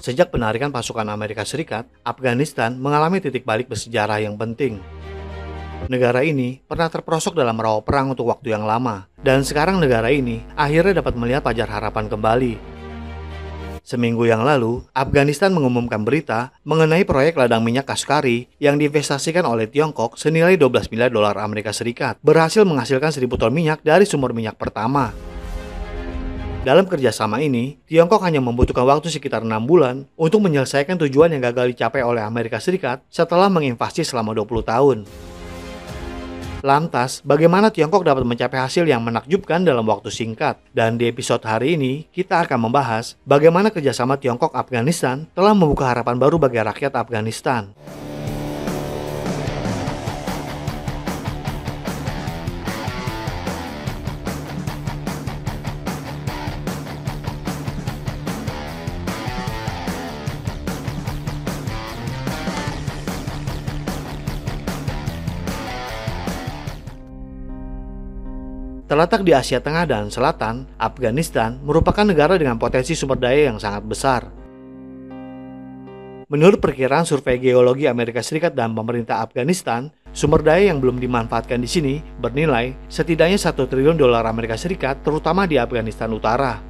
Sejak penarikan pasukan Amerika Serikat, Afghanistan mengalami titik balik bersejarah yang penting. Negara ini pernah terperosok dalam rawa perang untuk waktu yang lama, dan sekarang negara ini akhirnya dapat melihat fajar harapan kembali. Seminggu yang lalu, Afghanistan mengumumkan berita mengenai proyek ladang minyak Kashkari yang diinvestasikan oleh Tiongkok senilai 12 miliar dolar Amerika Serikat, berhasil menghasilkan 1.000 ton minyak dari sumur minyak pertama. Dalam kerjasama ini, Tiongkok hanya membutuhkan waktu sekitar 6 bulan untuk menyelesaikan tujuan yang gagal dicapai oleh Amerika Serikat setelah menginvasi selama 20 tahun. Lantas, bagaimana Tiongkok dapat mencapai hasil yang menakjubkan dalam waktu singkat? Dan di episode hari ini, kita akan membahas bagaimana kerjasama Tiongkok-Afghanistan telah membuka harapan baru bagi rakyat Afghanistan. Terletak di Asia Tengah dan Selatan, Afghanistan merupakan negara dengan potensi sumber daya yang sangat besar. Menurut perkiraan survei geologi Amerika Serikat dan pemerintah Afghanistan, sumber daya yang belum dimanfaatkan di sini bernilai setidaknya 1 triliun dolar Amerika Serikat, terutama di Afghanistan Utara.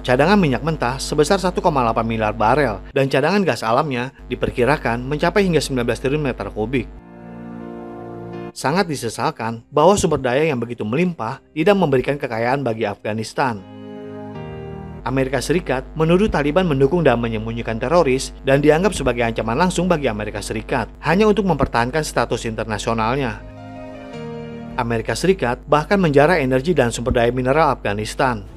Cadangan minyak mentah sebesar 1,8 miliar barel dan cadangan gas alamnya diperkirakan mencapai hingga 19 triliun meter kubik. Sangat disesalkan bahwa sumber daya yang begitu melimpah tidak memberikan kekayaan bagi Afghanistan. Amerika Serikat menuduh Taliban mendukung dan menyembunyikan teroris dan dianggap sebagai ancaman langsung bagi Amerika Serikat, hanya untuk mempertahankan status internasionalnya. Amerika Serikat bahkan menjarah energi dan sumber daya mineral Afghanistan.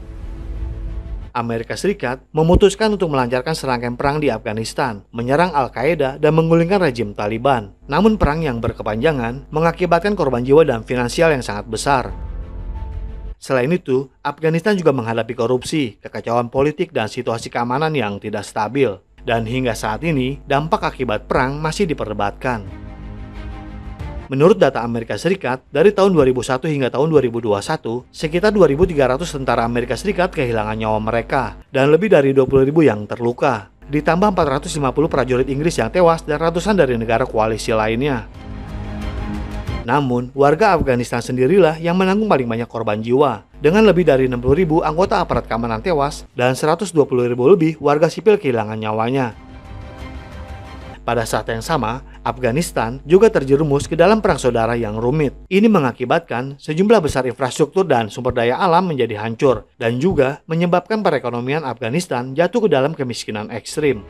Amerika Serikat memutuskan untuk melancarkan serangkaian perang di Afghanistan, menyerang Al-Qaeda dan menggulingkan rejim Taliban. Namun perang yang berkepanjangan mengakibatkan korban jiwa dan finansial yang sangat besar. Selain itu, Afghanistan juga menghadapi korupsi, kekacauan politik dan situasi keamanan yang tidak stabil. Dan hingga saat ini, dampak akibat perang masih diperdebatkan. Menurut data Amerika Serikat, dari tahun 2001 hingga tahun 2021, sekitar 2.300 tentara Amerika Serikat kehilangan nyawa mereka, dan lebih dari 20.000 yang terluka. Ditambah 450 prajurit Inggris yang tewas dan ratusan dari negara koalisi lainnya. Namun, warga Afghanistan sendirilah yang menanggung paling banyak korban jiwa, dengan lebih dari 60.000 anggota aparat keamanan tewas dan 120.000 lebih warga sipil kehilangan nyawanya. Pada saat yang sama, Afghanistan juga terjerumus ke dalam perang saudara yang rumit. Ini mengakibatkan sejumlah besar infrastruktur dan sumber daya alam menjadi hancur, dan juga menyebabkan perekonomian Afghanistan jatuh ke dalam kemiskinan ekstrim.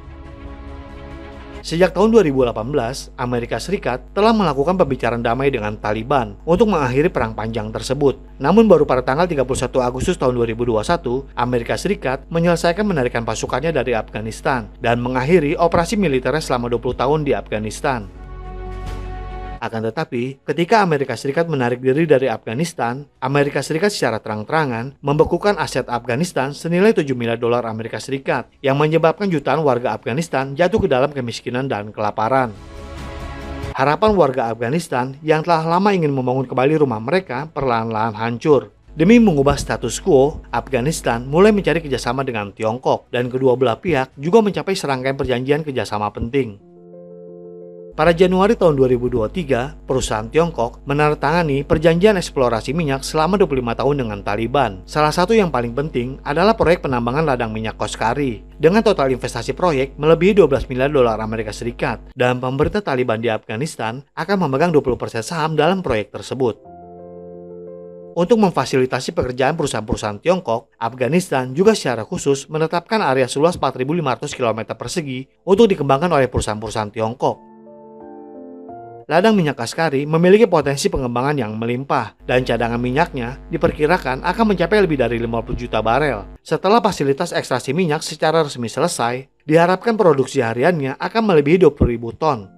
Sejak tahun 2018, Amerika Serikat telah melakukan pembicaraan damai dengan Taliban untuk mengakhiri perang panjang tersebut. Namun baru pada tanggal 31 Agustus tahun 2021, Amerika Serikat menyelesaikan menarikan pasukannya dari Afghanistan dan mengakhiri operasi militernya selama 20 tahun di Afghanistan. Akan tetapi, ketika Amerika Serikat menarik diri dari Afghanistan, Amerika Serikat secara terang-terangan membekukan aset Afghanistan senilai 7 miliar dolar Amerika Serikat yang menyebabkan jutaan warga Afghanistan jatuh ke dalam kemiskinan dan kelaparan. Harapan warga Afghanistan yang telah lama ingin membangun kembali rumah mereka perlahan-lahan hancur. Demi mengubah status quo, Afghanistan mulai mencari kerjasama dengan Tiongkok, dan kedua belah pihak juga mencapai serangkaian perjanjian kerjasama penting. Pada Januari tahun 2023, perusahaan Tiongkok menandatangani perjanjian eksplorasi minyak selama 25 tahun dengan Taliban. Salah satu yang paling penting adalah proyek penambangan ladang minyak Kashkari, dengan total investasi proyek melebihi 12 miliar dolar Amerika Serikat, dan pemerintah Taliban di Afghanistan akan memegang 20% saham dalam proyek tersebut. Untuk memfasilitasi pekerjaan perusahaan-perusahaan Tiongkok, Afghanistan juga secara khusus menetapkan area seluas 4.500 km persegi untuk dikembangkan oleh perusahaan-perusahaan Tiongkok. Ladang minyak Kashkari memiliki potensi pengembangan yang melimpah, dan cadangan minyaknya diperkirakan akan mencapai lebih dari 50 juta barel. Setelah fasilitas ekstraksi minyak secara resmi selesai, diharapkan produksi hariannya akan melebihi 20.000 ton.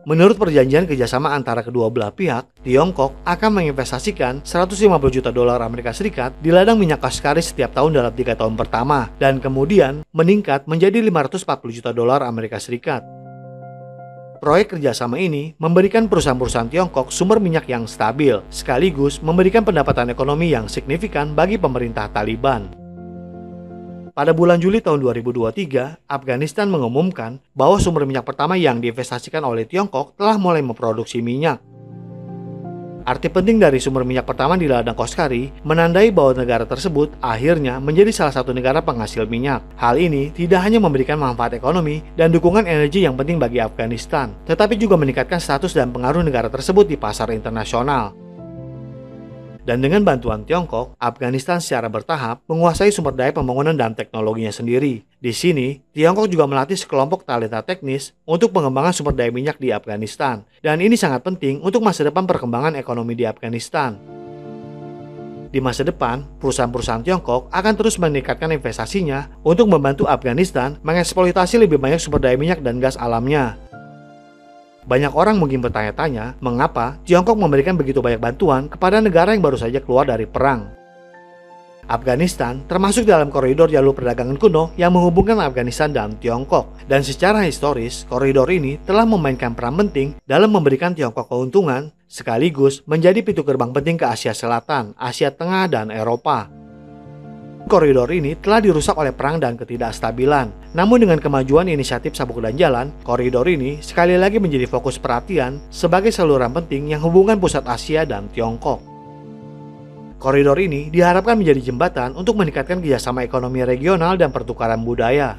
Menurut perjanjian kerjasama antara kedua belah pihak, Tiongkok akan menginvestasikan 150 juta dolar Amerika Serikat di ladang minyak Kashkari setiap tahun dalam 3 tahun pertama, dan kemudian meningkat menjadi 540 juta dolar Amerika Serikat. Proyek kerjasama ini memberikan perusahaan-perusahaan Tiongkok sumber minyak yang stabil, sekaligus memberikan pendapatan ekonomi yang signifikan bagi pemerintah Taliban. Pada bulan Juli tahun 2023, Afghanistan mengumumkan bahwa sumber minyak pertama yang diinvestasikan oleh Tiongkok telah mulai memproduksi minyak. Arti penting dari sumber minyak pertama di ladang Koskari menandai bahwa negara tersebut akhirnya menjadi salah satu negara penghasil minyak. Hal ini tidak hanya memberikan manfaat ekonomi dan dukungan energi yang penting bagi Afghanistan, tetapi juga meningkatkan status dan pengaruh negara tersebut di pasar internasional. Dan dengan bantuan Tiongkok, Afghanistan secara bertahap menguasai sumber daya pembangunan dan teknologinya sendiri. Di sini, Tiongkok juga melatih sekelompok talenta teknis untuk pengembangan sumber daya minyak di Afghanistan. Dan ini sangat penting untuk masa depan perkembangan ekonomi di Afghanistan. Di masa depan, perusahaan-perusahaan Tiongkok akan terus meningkatkan investasinya untuk membantu Afghanistan mengeksploitasi lebih banyak sumber daya minyak dan gas alamnya. Banyak orang mungkin bertanya-tanya mengapa Tiongkok memberikan begitu banyak bantuan kepada negara yang baru saja keluar dari perang. Afghanistan termasuk dalam koridor jalur perdagangan kuno yang menghubungkan Afghanistan dan Tiongkok. Dan secara historis, koridor ini telah memainkan peran penting dalam memberikan Tiongkok keuntungan, sekaligus menjadi pintu gerbang penting ke Asia Selatan, Asia Tengah, dan Eropa. Koridor ini telah dirusak oleh perang dan ketidakstabilan. Namun dengan kemajuan inisiatif Sabuk dan Jalan, koridor ini sekali lagi menjadi fokus perhatian sebagai saluran penting yang hubungan pusat Asia dan Tiongkok. Koridor ini diharapkan menjadi jembatan untuk meningkatkan kerjasama ekonomi regional dan pertukaran budaya.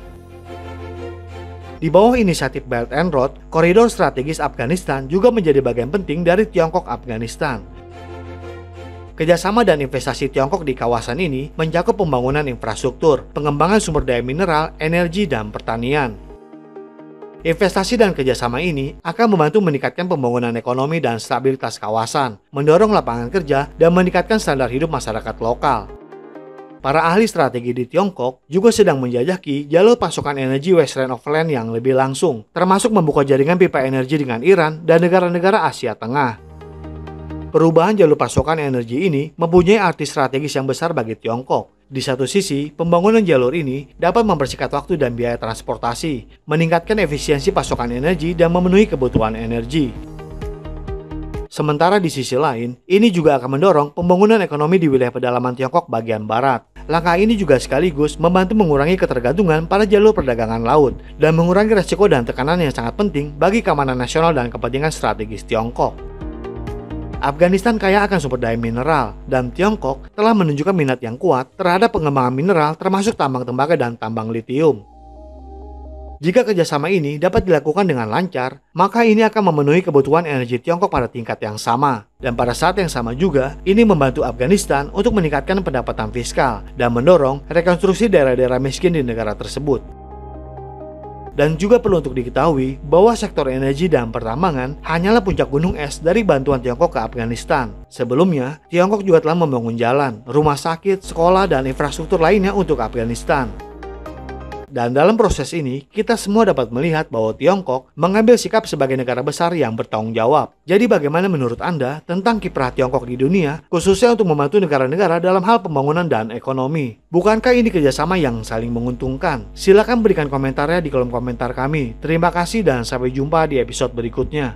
Di bawah inisiatif Belt and Road, koridor strategis Afghanistan juga menjadi bagian penting dari Tiongkok-Afghanistan. Kerjasama dan investasi Tiongkok di kawasan ini mencakup pembangunan infrastruktur, pengembangan sumber daya mineral, energi, dan pertanian. Investasi dan kerjasama ini akan membantu meningkatkan pembangunan ekonomi dan stabilitas kawasan, mendorong lapangan kerja, dan meningkatkan standar hidup masyarakat lokal. Para ahli strategi di Tiongkok juga sedang menjajaki jalur pasokan energi Western Overland yang lebih langsung, termasuk membuka jaringan pipa energi dengan Iran dan negara-negara Asia Tengah. Perubahan jalur pasokan energi ini mempunyai arti strategis yang besar bagi Tiongkok. Di satu sisi, pembangunan jalur ini dapat mempersingkat waktu dan biaya transportasi, meningkatkan efisiensi pasokan energi dan memenuhi kebutuhan energi. Sementara di sisi lain, ini juga akan mendorong pembangunan ekonomi di wilayah pedalaman Tiongkok bagian barat. Langkah ini juga sekaligus membantu mengurangi ketergantungan pada jalur perdagangan laut dan mengurangi resiko dan tekanan yang sangat penting bagi keamanan nasional dan kepentingan strategis Tiongkok. Afghanistan kaya akan sumber daya mineral, dan Tiongkok telah menunjukkan minat yang kuat terhadap pengembangan mineral termasuk tambang tembaga dan tambang litium. Jika kerjasama ini dapat dilakukan dengan lancar, maka ini akan memenuhi kebutuhan energi Tiongkok pada tingkat yang sama. Dan pada saat yang sama juga, ini membantu Afghanistan untuk meningkatkan pendapatan fiskal dan mendorong rekonstruksi daerah-daerah miskin di negara tersebut. Dan juga perlu untuk diketahui bahwa sektor energi dan pertambangan hanyalah puncak gunung es dari bantuan Tiongkok ke Afghanistan. Sebelumnya, Tiongkok juga telah membangun jalan, rumah sakit, sekolah, dan infrastruktur lainnya untuk Afghanistan. Dan dalam proses ini, kita semua dapat melihat bahwa Tiongkok mengambil sikap sebagai negara besar yang bertanggung jawab. Jadi bagaimana menurut Anda tentang kiprah Tiongkok di dunia, khususnya untuk membantu negara-negara dalam hal pembangunan dan ekonomi? Bukankah ini kerjasama yang saling menguntungkan? Silakan berikan komentarnya di kolom komentar kami. Terima kasih dan sampai jumpa di episode berikutnya.